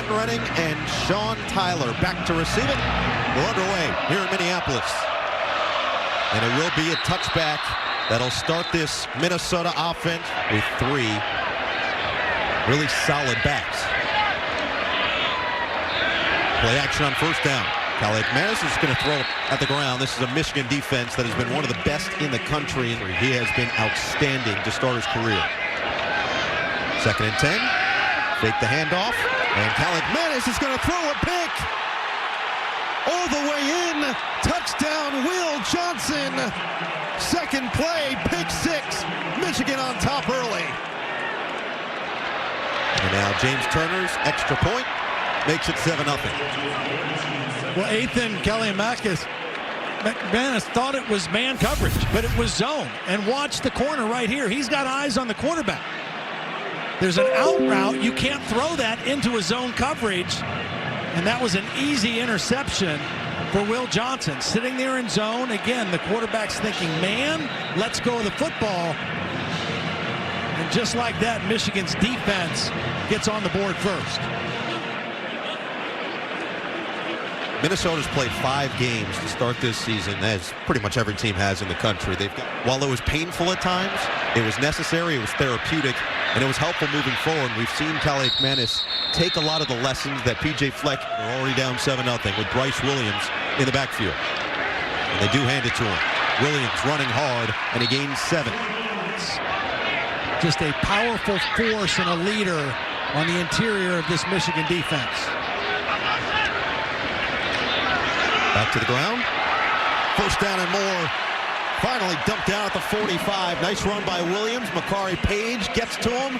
Running and Sean Tyler back to receive it. We're underway here in Minneapolis. And it will be a touchback that'll start this Minnesota offense with 3 really solid backs. Play action on first down. McManus is going to throw at the ground. This is a Michigan defense that has been one of the best in the country. He has been outstanding to start his career. 2nd and 10. Fake the handoff. And McManus is going to throw a pick. All the way in. Touchdown, Will Johnson. Second play, pick 6. Michigan on top early. And now James Turner's extra point makes it 7-0. Well, Ethan McManus thought it was man coverage, but it was zone. And watch the corner right here. He's got eyes on the quarterback. There's an out route. You can't throw that into a zone coverage. And that was an easy interception for Will Johnson. Sitting there in zone. Again, the quarterback's thinking, man, let's go with the football. And just like that, Michigan's defense gets on the board first. Minnesota's played 5 games to start this season, as pretty much every team has in the country. While it was painful at times, it was necessary, it was therapeutic, and it was helpful moving forward. We've seen McManus take a lot of the lessons that P.J. Fleck are already down 7-0 with Bryce Williams in the backfield. And they do hand it to him. Williams running hard, and he gains 7. Just a powerful force and a leader on the interior of this Michigan defense. Back to the ground. First down and more. Finally dumped down at the 45. Nice run by Williams. Makari Page gets to him.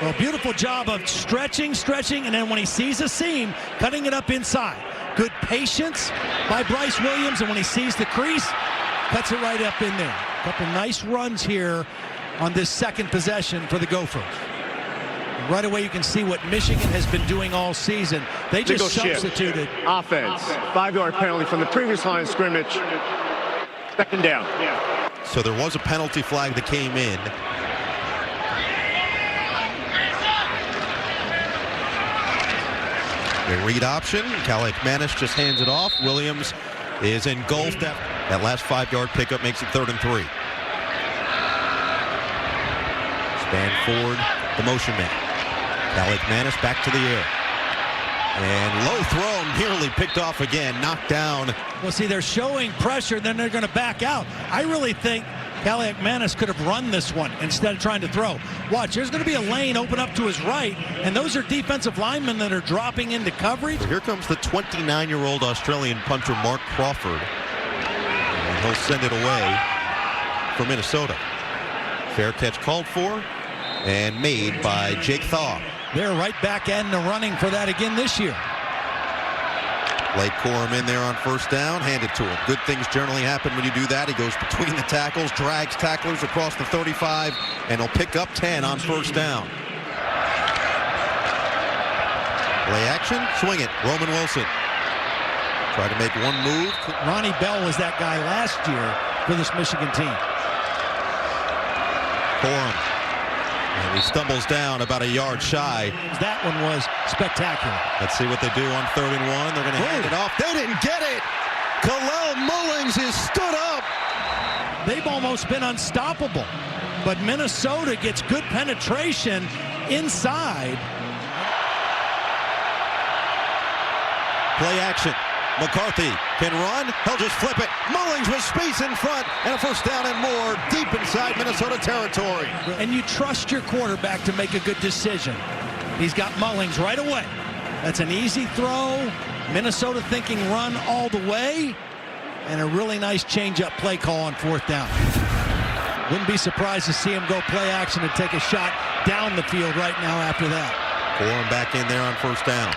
Well, beautiful job of stretching, and then when he sees a seam, cutting it up inside. Good patience by Bryce Williams, and when he sees the crease, cuts it right up in there. A couple nice runs here on this second possession for the Gophers. Right away, you can see what Michigan has been doing all season. They just substituted. Offense, 5-yard penalty from the previous line of scrimmage. 2nd down. So there was a penalty flag that came in. The read option. McManus just hands it off. Williams is engulfed. That last 5-yard pickup makes it 3rd and 3. Span forward, the motion man. McManus back to the air. And low throw, nearly picked off again, knocked down. Well, see, they're showing pressure, then they're going to back out. I really think McManus could have run this one instead of trying to throw. Watch, there's going to be a lane open up to his right, and those are defensive linemen that are dropping into coverage. Here comes the 29-year-old Australian punter, Mark Crawford. And he'll send it away for Minnesota. Fair catch called for and made by Jake Thaw. They're right back in the running for that again this year. Blake Corum in there on first down, hand it to him. Good things generally happen when you do that. He goes between the tackles, drags tacklers across the 35, and he'll pick up 10 on first down. Play action, swing it, Roman Wilson. Try to make one move. Ronnie Bell was that guy last year for this Michigan team. Corum. And he stumbles down about a yard shy. That one was spectacular. Let's see what they do on 3rd and 1. They're going to hand it off. They didn't get it. Kalel Mullings is stood up. They've almost been unstoppable. But Minnesota gets good penetration inside. Play action. McCarthy can run. He'll just flip it. Mullings with space in front. And a first down and more deep inside Minnesota territory. And you trust your quarterback to make a good decision. He's got Mullings right away. That's an easy throw. Minnesota thinking run all the way. And a really nice change-up play call on 4th down. Wouldn't be surprised to see him go play action and take a shot down the field right now after that. Corum back in there on first down.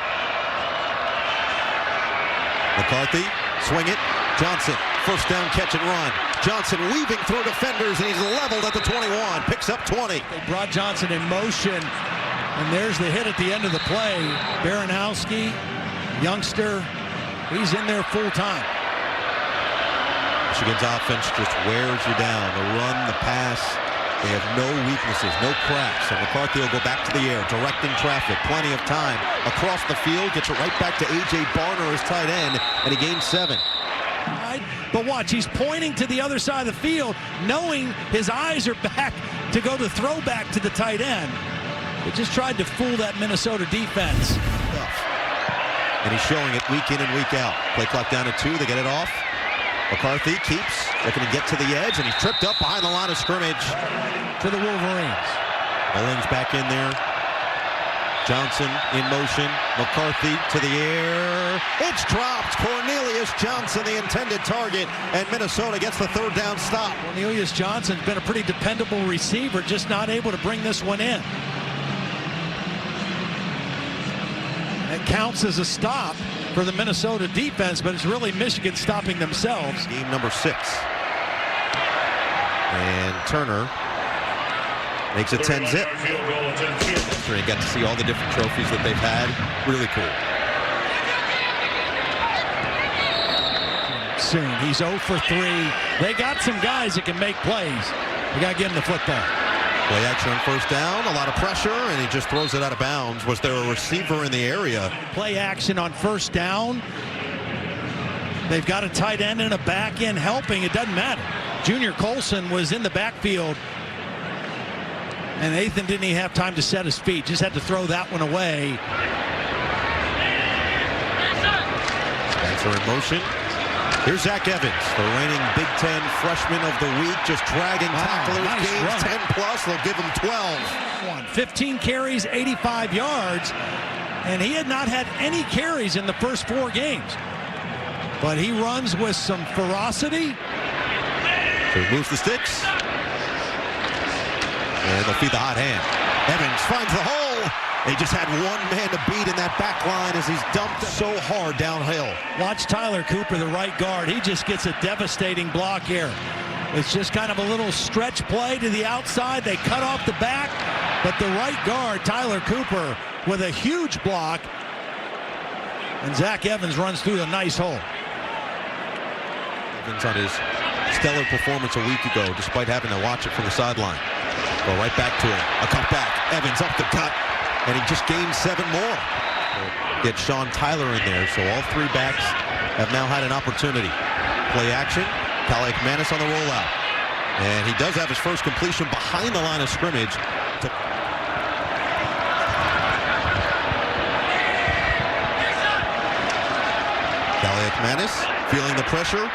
McCarthy, swing it. Johnson, first down catch and run. Johnson weaving through defenders, and he's leveled at the 21. Picks up 20. They brought Johnson in motion, and there's the hit at the end of the play. Baranowski, youngster, he's in there full time. Michigan's offense just wears you down. The run, the pass, They have no weaknesses, no cracks. And McCarthy will go back to the air, directing traffic. Plenty of time. Across the field, gets it right back to A.J. Barner, his tight end, and he gains 7. Right. But watch, he's pointing to the other side of the field, knowing his eyes are back to go to throw back to the tight end. They just tried to fool that Minnesota defense. And he's showing it week in and week out. Play clock down to 2. They get it off. McCarthy keeps looking to get to the edge, and he's tripped up behind the line of scrimmage. To the Wolverines. Mullings back in there. Johnson in motion. McCarthy to the air. It's dropped. Cornelius Johnson, the intended target, and Minnesota gets the 3rd down stop. Cornelius Johnson's been a pretty dependable receiver, just not able to bring this one in. It counts as a stop for the Minnesota defense, but it's really Michigan stopping themselves. Game number 6. And Turner makes it 10-zip. You got to see all the different trophies that they've had. Really cool. Soon. He's 0 for 3. They got some guys that can make plays. You got to give him the football. Play action on 1st down, a lot of pressure, and he just throws it out of bounds. Was there a receiver in the area? Play action on 1st down. They've got a tight end and a back end helping. It doesn't matter. Junior Colson was in the backfield, and Ethan didn't even have time to set his feet. Just had to throw that one away. Spencer in motion. Here's Zach Evans, the reigning Big Ten freshman of the week, just dragging tacklers. Nice gains run. 10 plus. They'll give him 12. 15 carries, 85 yards, and he had not had any carries in the first 4 games. But he runs with some ferocity. So he moves the sticks. And they'll feed the hot hand. Evans finds the hole. They just had one man to beat in that back line as he's dumped so hard downhill. Watch Tyler Cooper, the right guard. He just gets a devastating block here. It's just kind of a little stretch play to the outside. They cut off the back, but the right guard, Tyler Cooper, with a huge block. And Zach Evans runs through a nice hole. Evans on his stellar performance a week ago, despite having to watch it from the sideline. Go right back to him. A cutback. Evans up the cut. And he just gained 7 more. Get Sean Tyler in there, so all 3 backs have now had an opportunity. Play action. Calais Manis on the rollout. And he does have his first completion behind the line of scrimmage. Calais Manis feeling the pressure.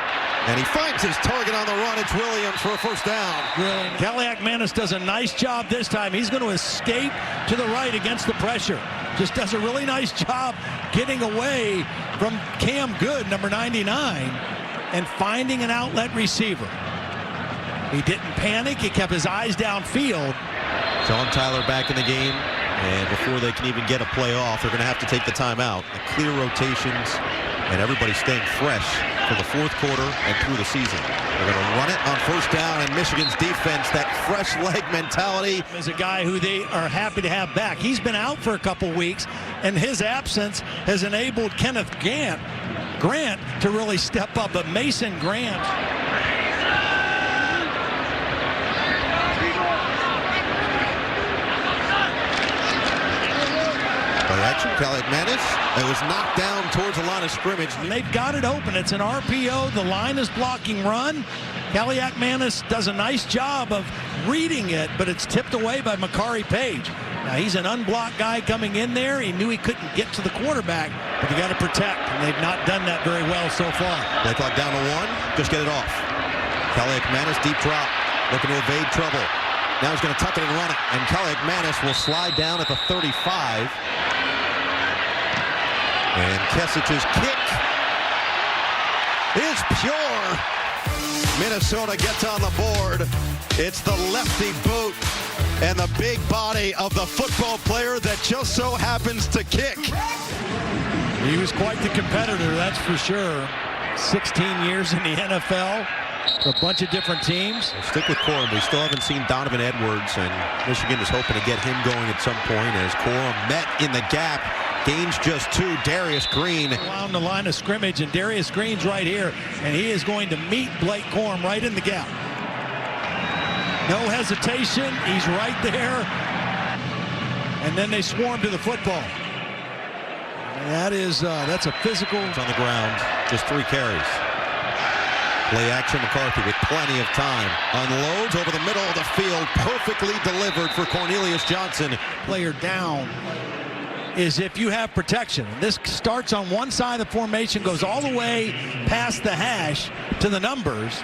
And he finds his target on the run. It's Williams for a 1st down. Calais Manis does a nice job this time. He's going to escape to the right against the pressure. Just does a really nice job getting away from Cam Good, number 99, and finding an outlet receiver. He didn't panic. He kept his eyes downfield. Sean Tyler back in the game. And before they can even get a play off, they're going to have to take the timeout. The clear rotations and everybody staying fresh for the 4th quarter and through the season. They're going to run it on 1st down, and Michigan's defense, that fresh leg mentality. Is a guy who they are happy to have back. He's been out for a couple weeks, and his absence has enabled Kenneth Grant to really step up. But Mason Grant, action, Calais Manis. It was knocked down towards the line of scrimmage. and they've got it open. It's an RPO. The line is blocking run. Calais Manis does a nice job of reading it, but it's tipped away by Makari Page. Now, he's an unblocked guy coming in there. He knew he couldn't get to the quarterback, but you got to protect, and they've not done that very well so far. Play clock down to 1. Just get it off. Calais Manis, deep drop, looking to evade trouble. Now he's going to tuck it and run it, and Calais Manis will slide down at the 35. And Kesich's kick is pure. Minnesota gets on the board. It's the lefty boot and the big body of the football player that just so happens to kick. He was quite the competitor, that's for sure. 16 years in the NFL, a bunch of different teams. We'll stick with Corum. We still haven't seen Donovan Edwards, and Michigan is hoping to get him going at some point as Corum met in the gap. Gains just 2. Darius Green. Around the line of scrimmage, and Darius Green's right here, and he is going to meet Blake Corum right in the gap. No hesitation. He's right there. And then they swarm to the football. And that's a physical. It's on the ground. Just 3 carries. Play action McCarthy with plenty of time. Unloads over the middle of the field. Perfectly delivered for Cornelius Johnson. Player down is if you have protection. This starts on one side of the formation, goes all the way past the hash to the numbers.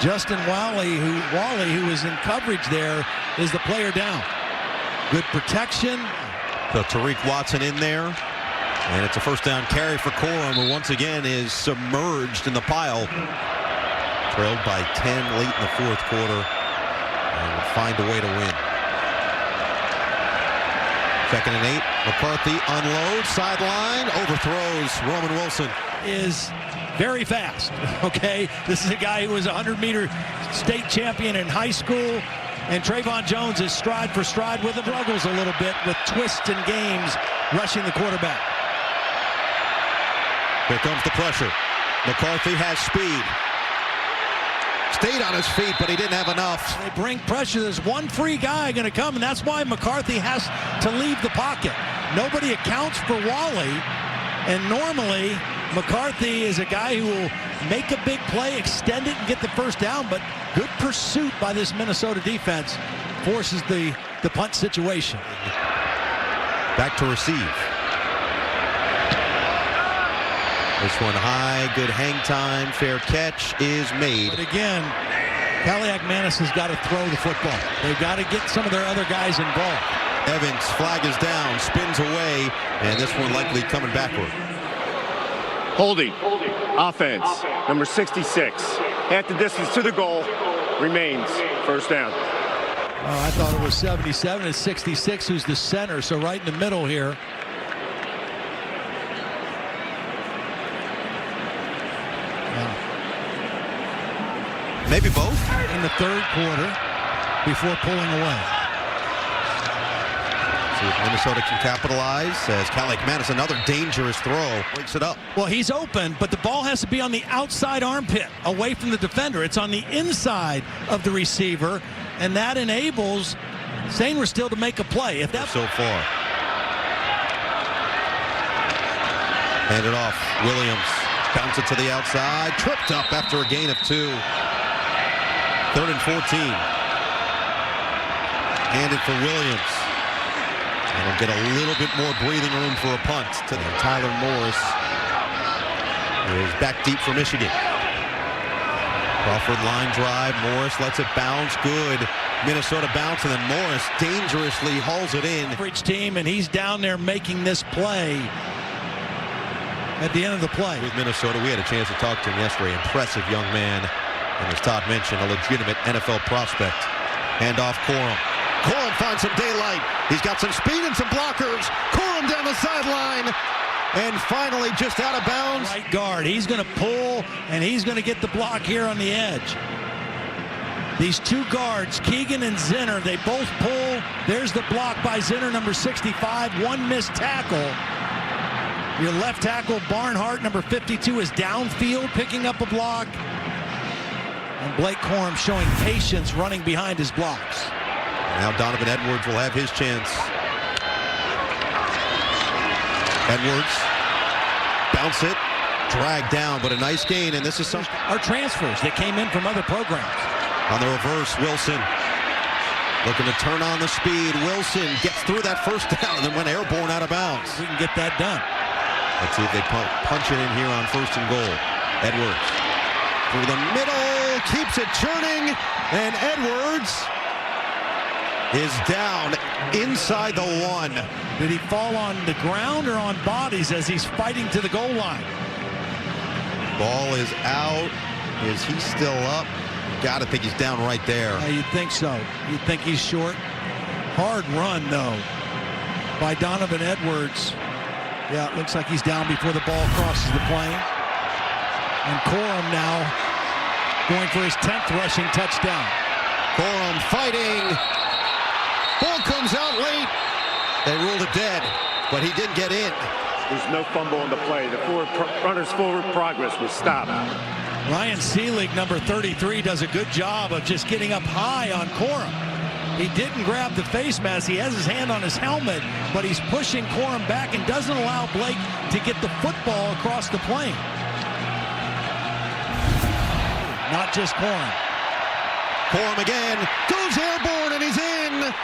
Justin Wally, who was in coverage there, is the player down. Good protection. So Tariq Watson in there. And it's a first down carry for Corum, who once again is submerged in the pile. Trailed by 10 late in the 4th quarter. And will find a way to win. 2nd and 8. McCarthy unloads, sideline, overthrows Roman Wilson. Is very fast, okay? This is a guy who was a 100-meter state champion in high school. And Trayvon Jones is stride for stride with him. Struggles a little bit with twists and games rushing the quarterback. Here comes the pressure. McCarthy has speed. Stayed on his feet, but he didn't have enough. They bring pressure. There's one free guy going to come, and that's why McCarthy has to leave the pocket. Nobody accounts for Wally, and normally McCarthy is a guy who will make a big play, extend it, and get the first down, but good pursuit by this Minnesota defense forces the punt situation. Back to receive. This one high, good hang time, fair catch is made. But again, Kaliak-Manis has got to throw the football. They've got to get some of their other guys involved. Evans, flag is down, spins away, and this one likely coming backward. Holding. Offense. Number 66. Half the distance to the goal. Remains. First down. Oh, I thought it was 77. It's 66 who's the center, so right in the middle here. Maybe both. In the 3rd quarter before pulling away. See if Minnesota can capitalize as Kaliak-Manis, another dangerous throw, breaks it up. Well, he's open, but the ball has to be on the outside armpit, away from the defender. It's on the inside of the receiver, and that enables Sainer still to make a play. If that's so far. Hand it off. Williams bounce it to the outside. Tripped up after a gain of 2. 3rd and 14. Handed for Williams. And he'll get a little bit more breathing room for a punt. Tyler Morris is back deep for Michigan. Crawford line drive. Morris lets it bounce. Good. Minnesota bounce, and then Morris dangerously hauls it in. Average team, and he's down there making this play at the end of the play. With Minnesota, we had a chance to talk to him yesterday. Impressive young man. And as Todd mentioned, a legitimate NFL prospect. Hand off Corum. Corum finds some daylight. He's got some speed and some blockers. Corum down the sideline. And finally just out of bounds. Right guard. He's going to pull, and he's going to get the block here on the edge. These 2 guards, Keegan and Zinner, they both pull. There's the block by Zinner, number 65. 1 missed tackle. Your left tackle, Barnhart, number 52, is downfield picking up a block. And Blake Corum showing patience running behind his blocks. Now Donovan Edwards will have his chance. Edwards, bounce it, drag down, but a nice gain, and this is some... Our transfers that came in from other programs. On the reverse, Wilson looking to turn on the speed. Wilson gets through that first down and then went airborne out of bounds. We can get that done. Let's see if they punch it in here on 1st and goal. Edwards through the middle, keeps it churning, and Edwards is down inside the 1. Did he fall on the ground or on bodies as he's fighting to the goal line? Ball is out. Is he still up? Gotta think he's down right there. You'd think so. You'd think he's short. Hard run, though, by Donovan Edwards. Yeah, it looks like he's down before the ball crosses the plane. And Corum now going for his 10th rushing touchdown. Corum fighting. Ball comes out late. They ruled it dead, but he didn't get in. There's no fumble on the play. The runner's forward progress was stopped. Ryan Seelig, number 33, does a good job of just getting up high on Corum. He didn't grab the face mask. He has his hand on his helmet, but he's pushing Corum back and doesn't allow Blake to get the football across the plane. Not just Corum. Corum again, goes airborne, and he's in.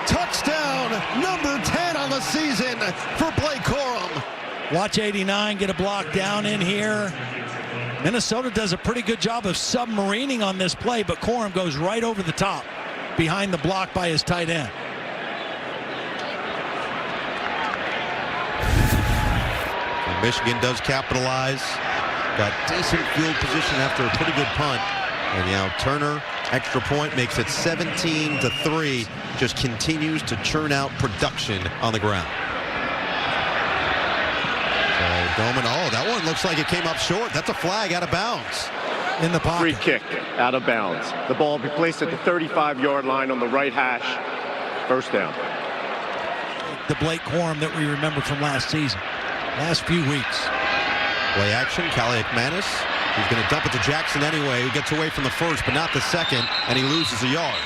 Touchdown, number 10 on the season for Blake Corum. Watch 89 get a block down in here. Minnesota does a pretty good job of submarining on this play, but Corum goes right over the top behind the block by his tight end. And Michigan does capitalize. Got decent field position after a pretty good punt. And now Turner, extra point, makes it 17-3. Just continues to churn out production on the ground. So Doman, oh, that one looks like it came up short. That's a flag out of bounds. In the pocket. Free kick out of bounds. The ball will be placed at the 35-yard line on the right hash. First down. The Blake Corum that we remember from last season. Last few weeks. Play action, Manis. He's going to dump it to Jackson anyway. He gets away from the first, but not the second, and he loses a yard.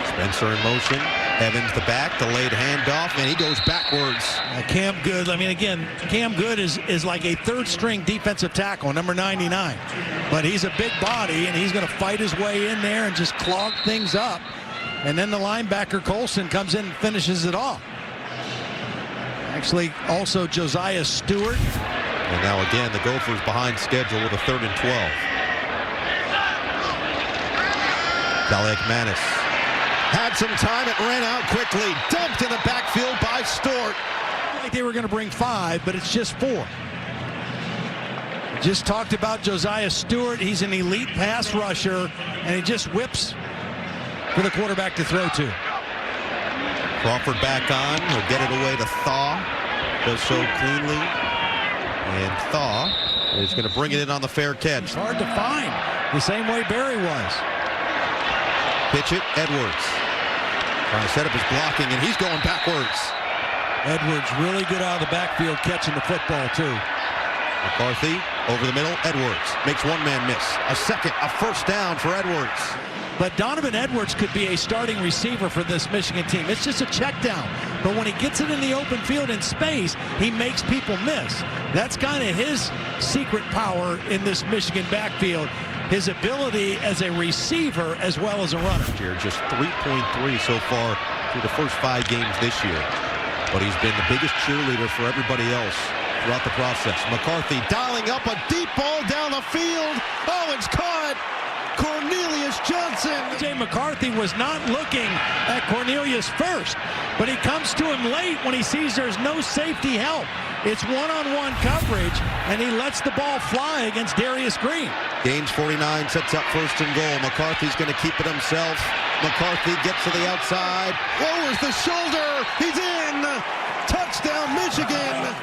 Spencer in motion. Evans the back, delayed handoff, and he goes backwards. Cam Good, I mean, again, Cam Good is like a third-string defensive tackle, number 99. But he's a big body, and he's going to fight his way in there and just clog things up. And then the linebacker, Colson, comes in and finishes it off. Actually, also Josiah Stewart. And now again, the Gophers behind schedule with a 3rd and 12. Manis had some time, it ran out quickly, dumped in the backfield by Stewart. Like they were going to bring 5, but it's just 4. Just talked about Josiah Stewart. He's an elite pass rusher, and he just whips for the quarterback to throw to. Crawford back on. He'll get it away to Thaw. Does so cleanly. And Thaw is going to bring it in on the fair catch. It's hard to find, the same way Barry was. Pitch it, Edwards. Trying to set up his blocking, and he's going backwards. Edwards really good out of the backfield catching the football, too. McCarthy over the middle. Edwards makes one man miss. A first down for Edwards. But Donovan Edwards could be a starting receiver for this Michigan team. It's just a check down. But when he gets it in the open field in space, he makes people miss. That's kind of his secret power in this Michigan backfield. His ability as a receiver as well as a runner. Just 3.3 so far through the first 5 games this year. But he's been the biggest cheerleader for everybody else throughout the process. McCarthy dialing up a deep ball down the field. Oh, it's caught. Cornelius Johnson. Jay McCarthy was not looking at Cornelius first, but he comes to him late when he sees there's no safety help. It's one-on-one coverage, and he lets the ball fly against Darius Green. Gains 49, sets up 1st and goal. McCarthy's going to keep it himself. McCarthy gets to the outside, lowers the shoulder. He's in. Touchdown, Michigan.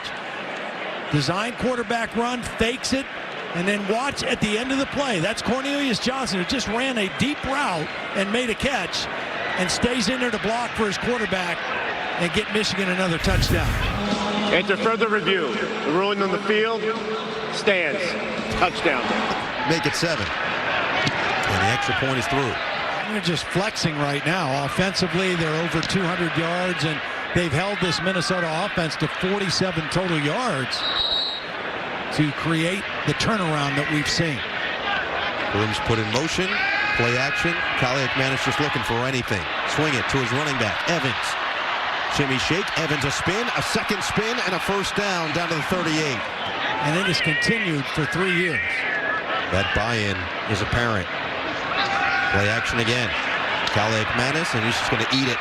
Design quarterback run, fakes it, and then watch at the end of the play. That's Cornelius Johnson, who just ran a deep route and made a catch and stays in there to block for his quarterback and get Michigan another touchdown. After further review, the ruling on the field stands. Touchdown. Make it 7. And the extra point is through. They're just flexing right now. Offensively, they're over 200 yards, and they've held this Minnesota offense to 47 total yards to create the turnaround that we've seen. Grooms put in motion, play action. Manis just looking for anything. Swing it to his running back, Evans. Shimmy shake, Evans a spin, a second spin, and a first down to the 38. And it has continued for 3 years. That buy-in is apparent. Play action again. Manis, and he's just going to eat it.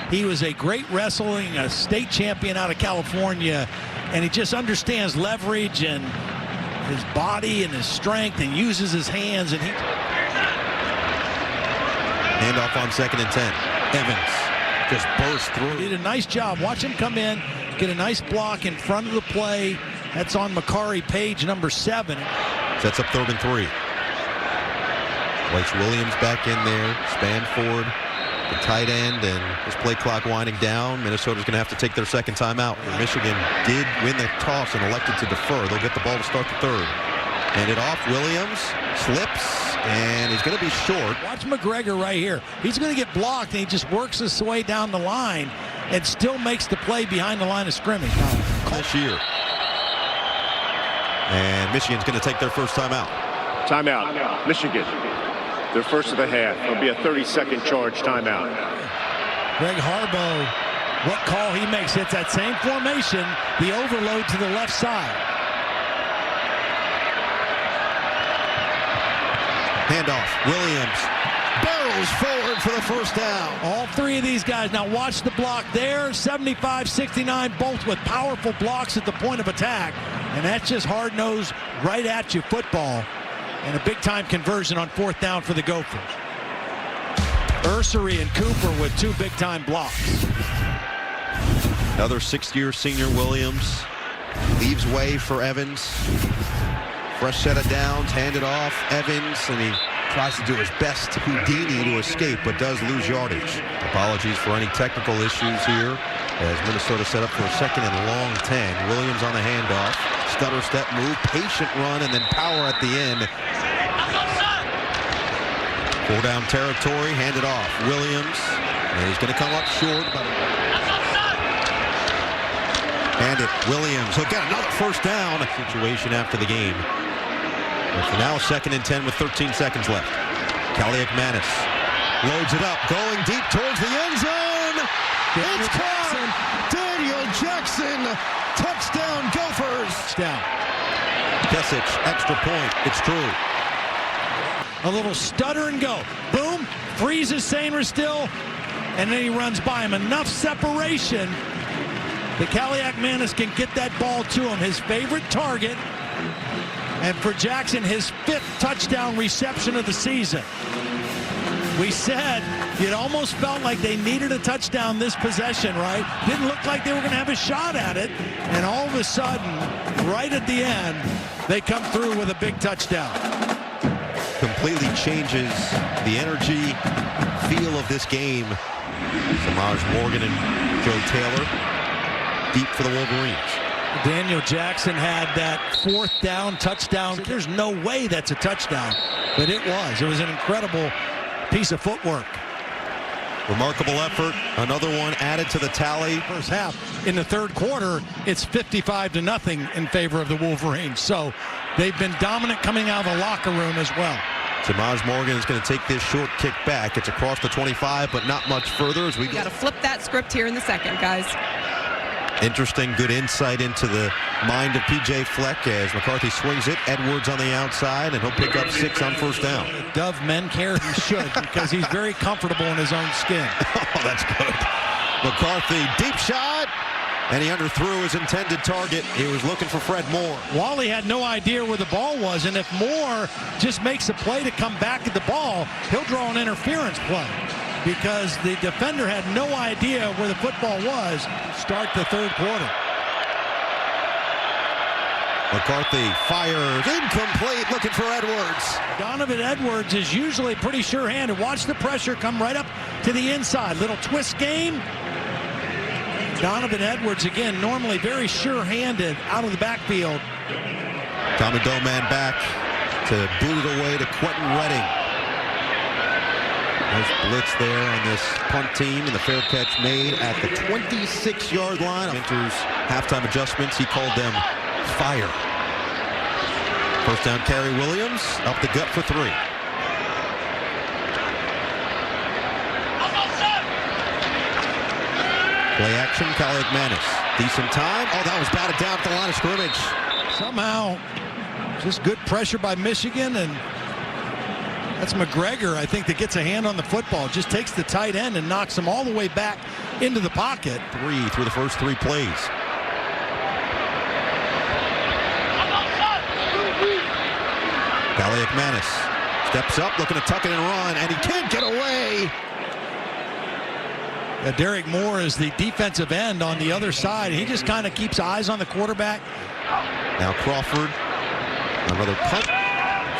He was a great wrestling, a state champion out of California, and he just understands leverage and his body and his strength and uses his hands. And he handoff on 2nd and 10. Evans just burst through. He did a nice job. Watch him come in, get a nice block in front of the play. That's on Makari Page, number 7. Sets up 3rd and 3. Place Williams back in there. Spanford The tight end, and this play clock winding down. Minnesota's going to have to take their second timeout. Michigan did win the toss and elected to defer. They'll get the ball to start the third. Hand it off. Williams slips, and he's going to be short. Watch McGregor right here. He's going to get blocked, and he just works his way down the line and still makes the play behind the line of scrimmage. This year. And Michigan's going to take their first timeout. Timeout. Michigan. Their first of the half. It'll be a 30-second charge timeout. Greg Harbaugh, what call he makes. It's that same formation, the overload to the left side. Handoff. Williams barrels forward for the first down. All three of these guys. Now watch the block there. 75-69, both with powerful blocks at the point of attack. And that's just hard-nosed, right at you football. And a big-time conversion on fourth down for the Gophers. Ursery and Cooper with two big-time blocks. Another sixth-year senior Williams leaves way for Evans. Fresh set of downs, handed off. Evans, and he tries to do his best Houdini to escape, but does lose yardage. Apologies for any technical issues here as Minnesota set up for a second and long 10. Williams on the handoff. Stutter step move, patient run, and then power at the end. Full down territory, handed off. Williams, and he's going to come up short. And it, Williams, he'll get another first down. Situation after the game. And for now, 2nd and 10 with 13 seconds left. Kaliakmanis loads it up, going deep towards the end zone. It's caught. Daniel Jackson, touchdown Gophers. Down. Kesic, extra point. It's true. A little stutter and go. Boom, freezes Sainer still, and then he runs by him. Enough separation that Kaliakmanis can get that ball to him. His favorite target. And for Jackson, his 5th touchdown reception of the season. We said it almost felt like they needed a touchdown this possession, right? Didn't look like they were going to have a shot at it. And all of a sudden, right at the end, they come through with a big touchdown. Completely changes the energy, feel of this game. Samaj Morgan and Joe Taylor deep for the Wolverines. Daniel Jackson had that 4th down touchdown. There's no way that's a touchdown, but it was. It was an incredible piece of footwork. Remarkable effort. Another one added to the tally. First half. In the third quarter, it's 55-0 in favor of the Wolverines. So they've been dominant coming out of the locker room as well. Samaj Morgan is going to take this short kick back. It's across the 25, but not much further as we got to flip that script here in the second, guys. Interesting, good insight into the mind of P.J. Fleck as McCarthy swings it. Edwards on the outside, and he'll pick up 6 on first down. Dove men care he should because he's very comfortable in his own skin. Oh, that's good. McCarthy, deep shot, and he underthrew his intended target. He was looking for Fred Moore. Wally had no idea where the ball was, and if Moore just makes a play to come back at the ball, he'll draw an interference play because the defender had no idea where the football was. Start the third quarter. McCarthy fires, incomplete, looking for Edwards. Donovan Edwards is usually pretty sure-handed. Watch the pressure come right up to the inside. Little twist game. Donovan Edwards, again, normally very sure-handed out of the backfield. Tommy Doman back to boot it away to Quentin Redding. Nice blitz there on this punt team, and the fair catch made at the 26-yard line. Enters halftime adjustments. He called them fire. First down carry, Williams up the gut for 3. Play action, Kaliakmanis. Decent time. Oh, that was batted down at the line of scrimmage. Somehow, just good pressure by Michigan, and that's McGregor, I think, that gets a hand on the football. Just takes the tight end and knocks him all the way back into the pocket. 3 through the first 3 plays. Kaliakmanis steps up, looking to tuck it and run, and he can't get away. Derek Moore is the defensive end on the other side. He just kind of keeps eyes on the quarterback. Now Crawford, another punt.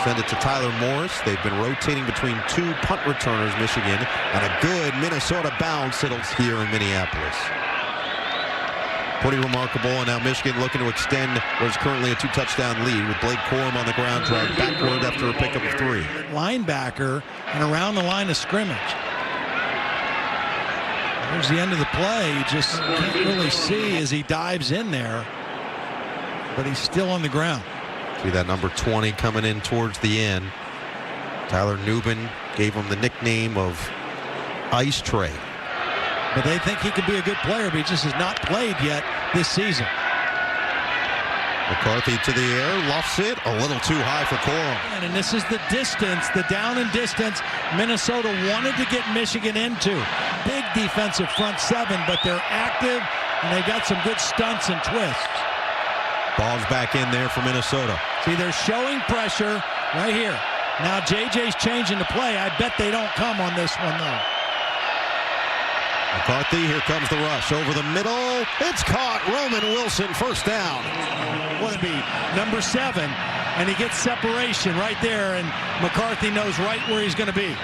Send it to Tyler Morris. They've been rotating between two punt returners, Michigan, and a good Minnesota bounce settles here in Minneapolis. Pretty remarkable, and now Michigan looking to extend what is currently a 2-touchdown lead with Blake Corum on the ground, dragged backward after a pickup of 3. Linebacker and around the line of scrimmage. There's the end of the play. You just can't really see as he dives in there, but he's still on the ground. See that number 20 coming in towards the end. Tyler Nubin gave him the nickname of Ice Tray. But they think he could be a good player, but he just has not played yet this season. McCarthy to the air, lofts it, a little too high for Corum. And this is the distance, the down and distance Minnesota wanted to get Michigan into. Big defensive front seven, but they're active, and they got some good stunts and twists. Ball's back in there for Minnesota. See, they're showing pressure right here. Now JJ's changing the play. I bet they don't come on this one, though. McCarthy, here comes the rush over the middle. It's caught. Roman Wilson, first down. Would be number 7, and he gets separation right there, and McCarthy knows right where he's going to be.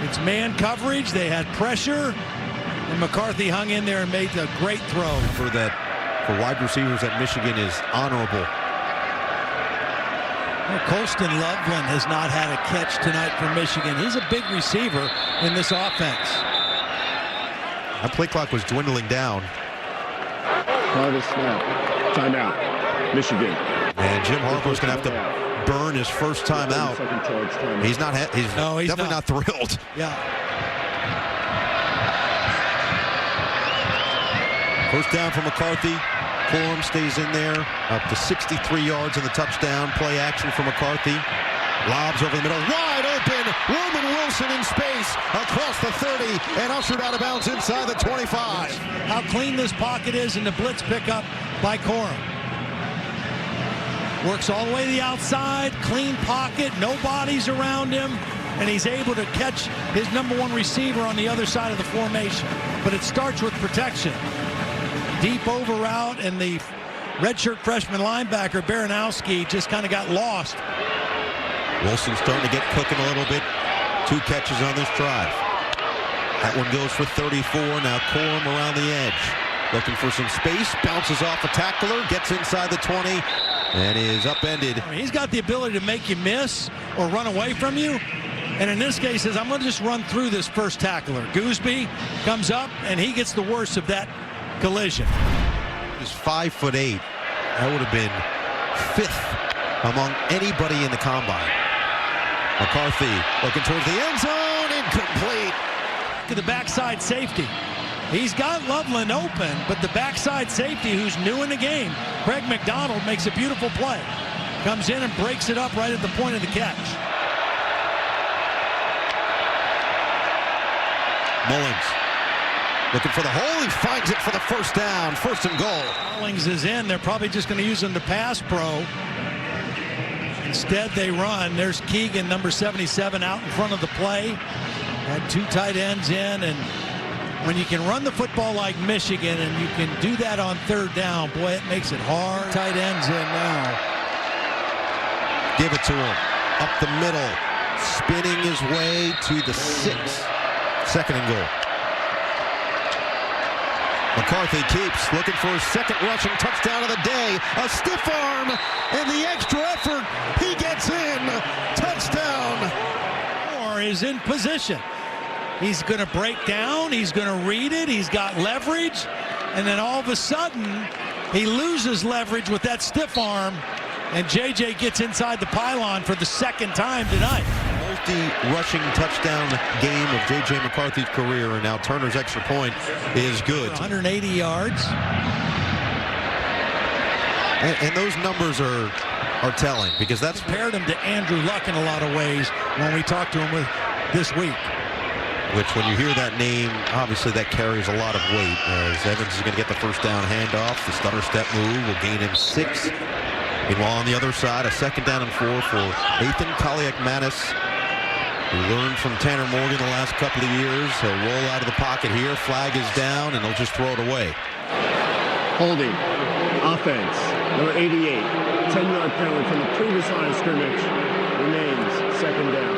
It's man coverage. They had pressure, and McCarthy hung in there and made a great throw. For wide receivers at Michigan is honorable. Well, Colston Loveland has not had a catch tonight for Michigan. He's a big receiver in this offense. That play clock was dwindling down. Hardest snap. Timeout. Michigan. And Jim Harbaugh's going to have to burn his first time out. He's not. He's definitely not thrilled. Yeah. First down for McCarthy. Corum stays in there. Up to 63 yards in the touchdown. Play action for McCarthy. Lobs over the middle. Wide open. Roman Wilson in space across the 30 and ushered out of bounds inside the 25. How clean this pocket is in the blitz pickup by Corum. Works all the way to the outside. Clean pocket. No bodies around him. And he's able to catch his number 1 receiver on the other side of the formation. But it starts with protection. Deep over route, and the redshirt freshman linebacker Baranowski just kind of got lost. Wilson's starting to get cooking a little bit. 2 catches on this drive. That one goes for 34. Now Corum around the edge. Looking for some space. Bounces off a tackler. Gets inside the 20. And is upended. I mean, he's got the ability to make you miss or run away from you. And in this case, says, I'm going to just run through this first tackler. Gooseby comes up, and he gets the worst of that collision. He's 5'8". That would have been 5th among anybody in the combine. McCarthy looking towards the end zone. Incomplete. To the backside safety. He's got Loveland open, but the backside safety, who's new in the game, Craig McDonald, makes a beautiful play. Comes in and breaks it up right at the point of the catch. Mullings looking for the hole. He finds it for the first down. 1st and goal. Mullings is in. They're probably just going to use him to pass pro. Instead, they run. There's Keegan, number 77, out in front of the play. Had 2 tight ends in, and when you can run the football like Michigan and you can do that on 3rd down, boy, it makes it hard. Tight ends in now. Give it to him. Up the middle. Spinning his way to the 6. 2nd and goal. McCarthy keeps looking for his 2nd rushing touchdown of the day. A stiff arm and the extra effort. He gets in. Touchdown. Moore is in position. He's going to break down. He's going to read it. He's got leverage. And then all of a sudden, he loses leverage with that stiff arm. And JJ gets inside the pylon for the 2nd time tonight. Multi-rushing touchdown game of J.J. McCarthy's career, and now Turner's extra point is good. 180 yards. And those numbers are telling, because that's compared him to Andrew Luck in a lot of ways when we talked to him this week. Which, when you hear that name, obviously that carries a lot of weight, as Evans is going to get the first down handoff. The stutter step move will gain him 6. Meanwhile, on the other side, a 2nd down and 4 for Ethan Kaliak-Manis, who learned from Tanner Morgan the last couple of years. He'll roll out of the pocket here. Flag is down, and he'll just throw it away. Holding. Offense. Number 88. 10-yard penalty from the previous line of scrimmage. Remains. Second down.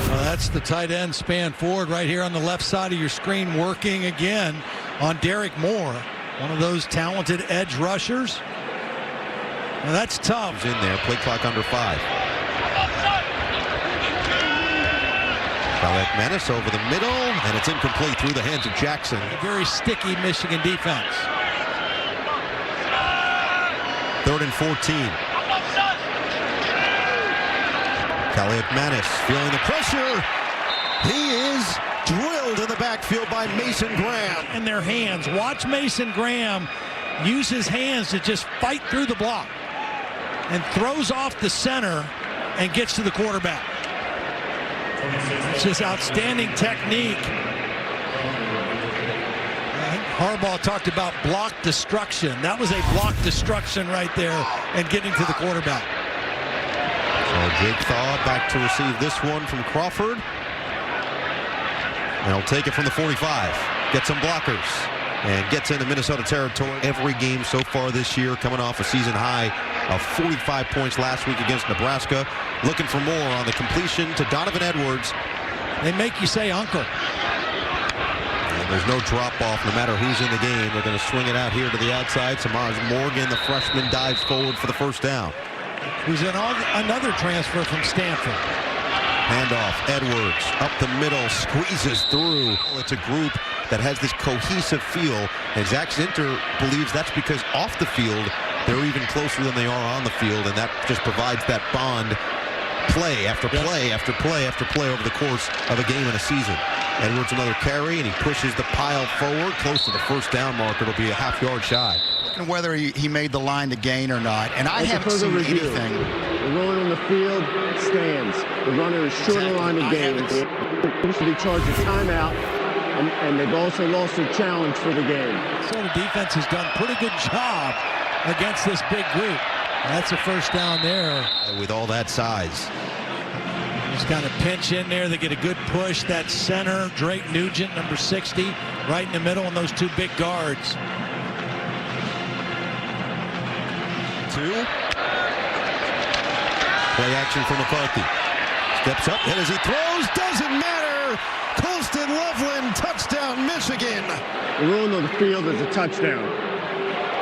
Well, that's the tight end span forward right here on the left side of your screen, working again on Derek Moore, one of those talented edge rushers. Now that's tough. He's in there. Play clock under 5. Khaled Menace over the middle, and it's incomplete through the hands of Jackson. A very sticky Michigan defense. 3rd and 14. Khaled Menace feeling the pressure. He is drilled in the backfield by Mason Graham. In their hands. Watch Mason Graham use his hands to just fight through the block and throws off the center and gets to the quarterback. It's just outstanding technique. I think Harbaugh talked about block destruction. That was a block destruction right there and getting to the quarterback. So Jake Thaw back to receive this one from Crawford. And he'll take it from the 45. Get some blockers. And gets into Minnesota territory. Every game so far this year, coming off a season high of 45 points last week against Nebraska. Looking for more on the completion to Donovan Edwards. They make you say uncle. And there's no drop-off no matter who's in the game. They're going to swing it out here to the outside. Samaj Morgan, the freshman, dives forward for the first down. Who's another transfer from Stanford. Handoff, Edwards up the middle, squeezes through. It's a group that has this cohesive feel, and Zach Zinter believes that's because off the field, they're even closer than they are on the field, and that just provides that bond play after play after play after play over the course of a game and a season. Edwards another carry, and he pushes the pile forward, close to the first down marker. It'll be a half-yard shy. Whether he made the line to gain or not, and I haven't seen anything. The runner on the field stands. The runner is short of line of gain. He should be charged a timeout, and they've also lost their challenge for the game. Minnesota defense has done a pretty good job against this big group. That's a first down there. With all that size. Just kind of pinch in there. They get a good push. That center, Drake Nugent, number 60, right in the middle, and those two big guards. 2. Play action for McCarthy. Steps up, and as he throws, doesn't matter. Colston Loveland, touchdown, Michigan. The ruling on the field is a touchdown.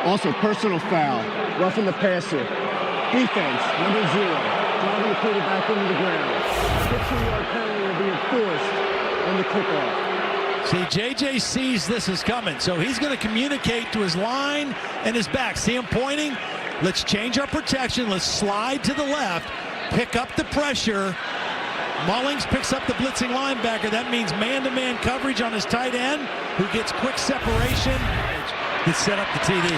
Also, personal foul, roughing the passer. Defense, number 0, driving the quarterback into the ground. 15-yard penalty will be enforced on the kickoff. See, JJ sees this is coming, so he's going to communicate to his line and his back. See him pointing? Let's change our protection. Let's slide to the left, pick up the pressure. Mullings picks up the blitzing linebacker. That means man-to-man coverage on his tight end, who gets quick separation. Gets set up the TD.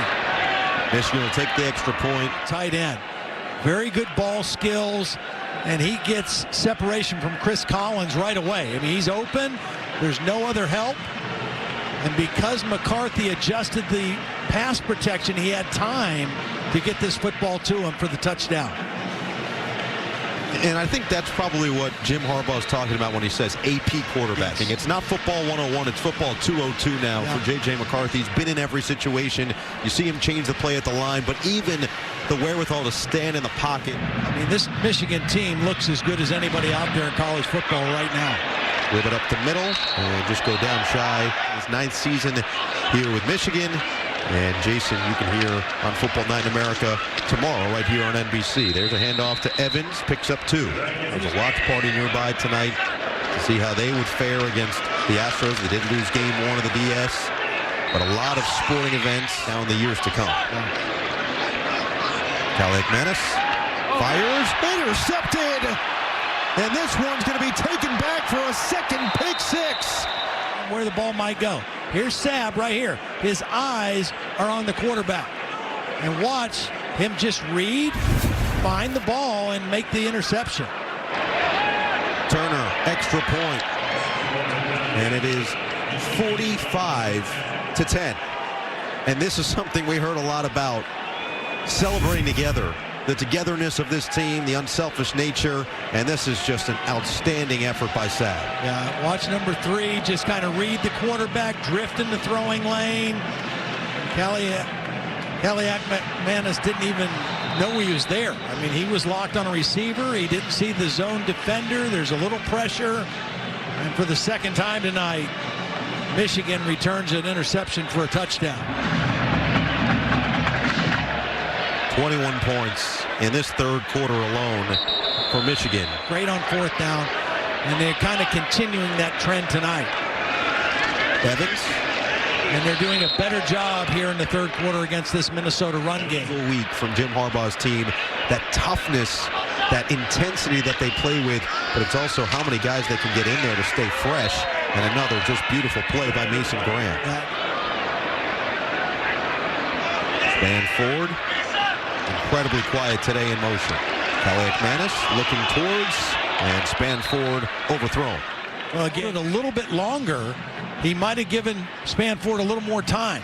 Michigan will take the extra point. Tight end. Very good ball skills, and he gets separation from Chris Collins right away. I mean, he's open. There's no other help. And because McCarthy adjusted the pass protection, he had time to get this football to him for the touchdown. And I think that's probably what Jim Harbaugh is talking about when he says AP quarterbacking. Yes. It's not football 101, it's football 202 now for J.J. McCarthy. He's been in every situation. You see him change the play at the line, but even the wherewithal to stand in the pocket. I mean, this Michigan team looks as good as anybody out there in college football right now. Whip it up the middle and just go down shy. His 9th season here with Michigan. And Jason, you can hear on Football Night in America tomorrow right here on NBC. There's a handoff to Evans, picks up 2. There's a watch party nearby tonight to see how they would fare against the Astros. They did lose game 1 of the DS, but a lot of sporting events now in the years to come. Khaled Menace fires, intercepted, and this one's going to be taken back for a second pick 6. Where the ball might go. Here's Sabb right here. His eyes are on the quarterback. And watch him just read, find the ball, and make the interception. Turner, extra point. And it is 45-10. And this is something we heard a lot about. Celebrating together. The togetherness of this team, the unselfish nature, and this is just an outstanding effort by Sabb. Yeah, watch number 3 just kind of read the quarterback, drift in the throwing lane. Khaled Menace didn't even know he was there. I mean, he was locked on a receiver. He didn't see the zone defender. There's a little pressure. And for the second time tonight, Michigan returns an interception for a touchdown. 21 points in this third quarter alone for Michigan. Great on fourth down, and they're kind of continuing that trend tonight. Evans. And they're doing a better job here in the third quarter against this Minnesota run game. A week from Jim Harbaugh's team. That toughness, that intensity that they play with, but it's also how many guys they can get in there to stay fresh. And another just beautiful play by Mason Graham. Span forward. Incredibly quiet today in motion. Calais Manis looking towards, and span forward overthrown. Well, again, a little bit longer. He might have given Spanford a little more time.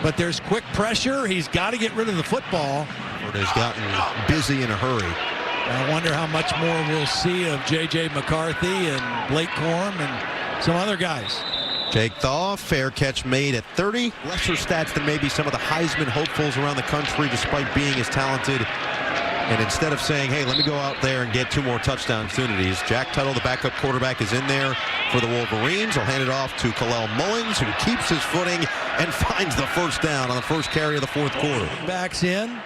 But there's quick pressure. He's got to get rid of the football. Has gotten busy in a hurry. I wonder how much more we'll see of J.J. McCarthy and Blake Corum and some other guys. Jake Thaw, fair catch made at 30. Lesser stats than maybe some of the Heisman hopefuls around the country, despite being as talented. And instead of saying, hey, let me go out there and get 2 more touchdown opportunities, Jack Tuttle, the backup quarterback, is in there for the Wolverines. He'll hand it off to Kalel Mullins, who keeps his footing and finds the first down on the first carry of the fourth quarter. Backs in,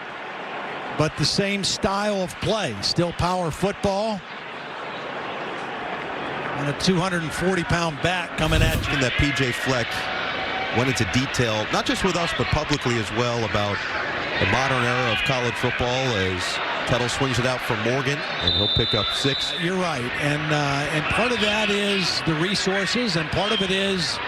but the same style of play. Still power football. And a 240-pound back coming at you. And that P.J. Fleck went into detail, not just with us, but publicly as well, about the modern era of college football as Tuttle swings it out for Morgan, and he'll pick up 6. You're right, and part of that is the resources, and part of it is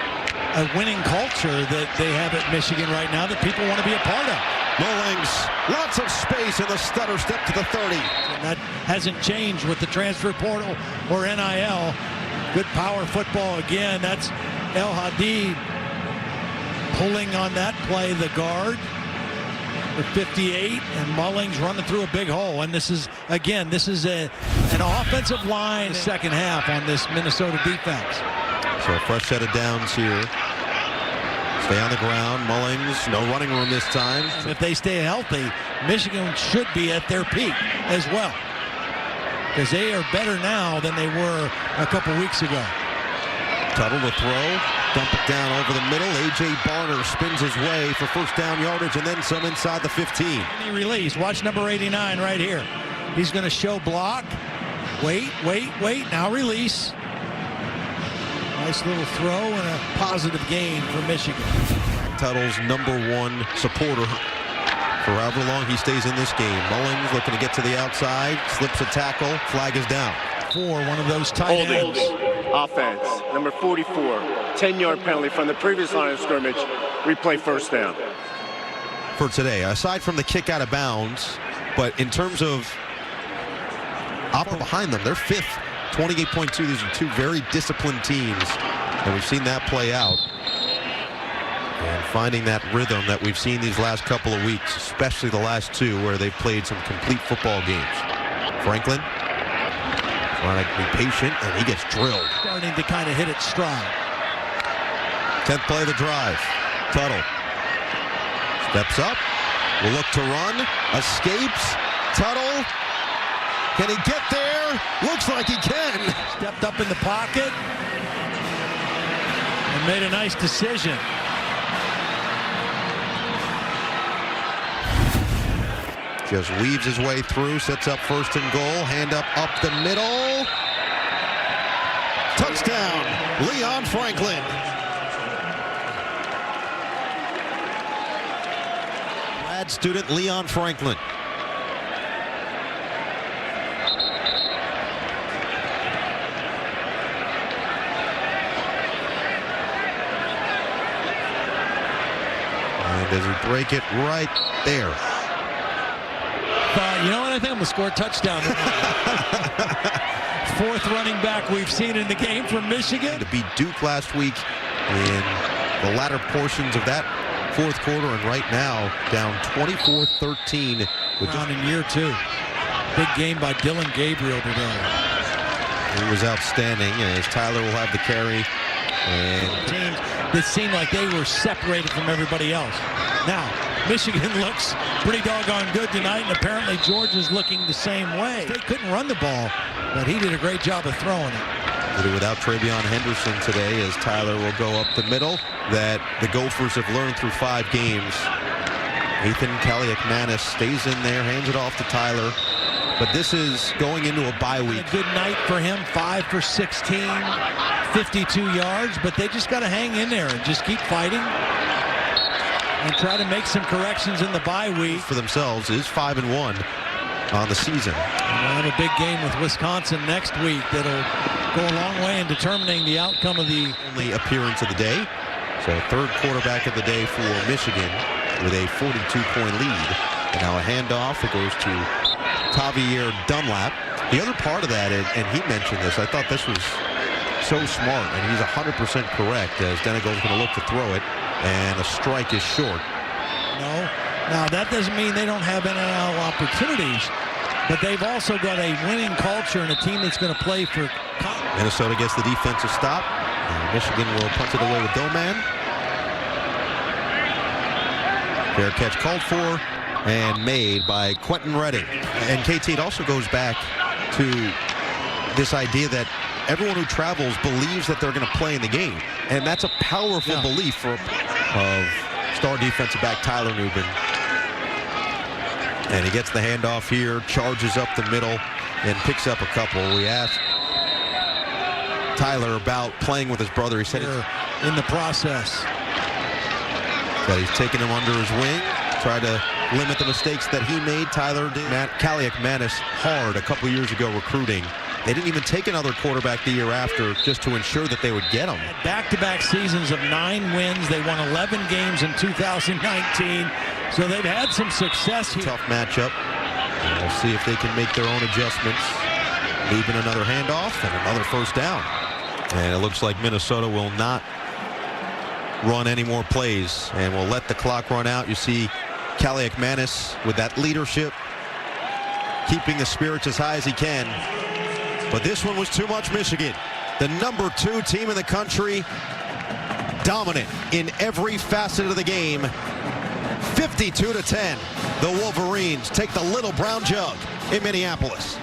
a winning culture that they have at Michigan right now that people want to be a part of. Mullings, lots of space in the stutter step to the 30. And that hasn't changed with the transfer portal or NIL. Good power football again. That's El Hadid pulling on that play, the guard. The 58, and Mullings running through a big hole. And this is, again, this is an offensive line second half on this Minnesota defense. So a fresh set of downs here. Stay on the ground. Mullings, no running room this time. And if they stay healthy, Michigan should be at their peak as well, because they are better now than they were a couple weeks ago. Tuttle to throw. Dump it down over the middle. A.J. Barner spins his way for first down yardage and then some inside the 15. He release. Watch number 89 right here. He's going to show block. Wait. Now release. Nice little throw and a positive gain for Michigan. Tuttle's #1 supporter for however long he stays in this game. Mullings looking to get to the outside. Slips a tackle. Flag is down. For one of those tight ends. Offense, number 44, 10-yard penalty from the previous line of scrimmage. Replay first down. For today, aside from the kick out of bounds, but in terms of opera behind them, they're 5th, 28.2. These are 2 very disciplined teams, and we've seen that play out. And finding that rhythm that we've seen these last couple of weeks, especially the last 2 where they've played some complete football games. Franklin trying to be patient, and he gets drilled. Starting to kind of hit its stride. 10th play of the drive. Tuttle steps up, will look to run, escapes. Tuttle, can he get there? Looks like he can. Stepped up in the pocket and made a nice decision. Just weaves his way through, sets up first and goal, hand up the middle. Touchdown, Leon Franklin. Grad student Leon Franklin. And does he break it right there? You know what? I think I'm going to score a touchdown tonight. 4th running back we've seen in the game from Michigan. To beat Duke last week in the latter portions of that 4th quarter, and right now down 24-13. Around in year 2. Big game by Dylan Gabriel today. He was outstanding, as Tyler will have the carry. And teams that seemed like they were separated from everybody else. Now, Michigan looks pretty doggone good tonight, and apparently Georgia's looking the same way. They couldn't run the ball, but he did a great job of throwing it. Did it without Travion Henderson today, as Tyler will go up the middle. That the Gophers have learned through 5 games. Ethan Kaliakmanis stays in there, hands it off to Tyler. But this is going into a bye week. A good night for him, 5 for 16, 52 yards, but they just got to hang in there and just keep fighting and try to make some corrections in the bye week. For themselves is 5-1 on the season. And they'll have a big game with Wisconsin next week that'll go a long way in determining the outcome of the only appearance of the day. So third quarterback of the day for Michigan with a 42-point lead. And now a handoff. It goes to Tavier Dunlap. The other part of that, and he mentioned this, I thought this was so smart, and he's 100% correct, as Denego's going to look to throw it, and a strike is short. No. Now, that doesn't mean they don't have NIL opportunities, but they've also got a winning culture and a team that's going to play for. Minnesota gets the defensive stop. Michigan will punt it away with Doman. Fair catch called for and made by Quentin Redding. And KT, it also goes back to this idea that everyone who travels believes that they're going to play in the game. And that's a powerful belief of star defensive back Tyler Nubin. And he gets the handoff here, charges up the middle, and picks up a couple. We asked Tyler about playing with his brother. He said in the process that he's taken him under his wing, try to limit the mistakes that he made. Tyler did. Kaliakmanis hard a couple years ago recruiting. They didn't even take another quarterback the year after just to ensure that they would get him. Back-to-back seasons of 9 wins. They won 11 games in 2019. So they've had some success here. Tough matchup. And we'll see if they can make their own adjustments. Leaving another handoff and another first down. And it looks like Minnesota will not run any more plays and will let the clock run out. You see Kaliakmanis with that leadership, keeping the spirits as high as he can. But this one was too much Michigan. The number 2 team in the country, dominant in every facet of the game. 52-10. The Wolverines take the Little Brown Jug in Minneapolis.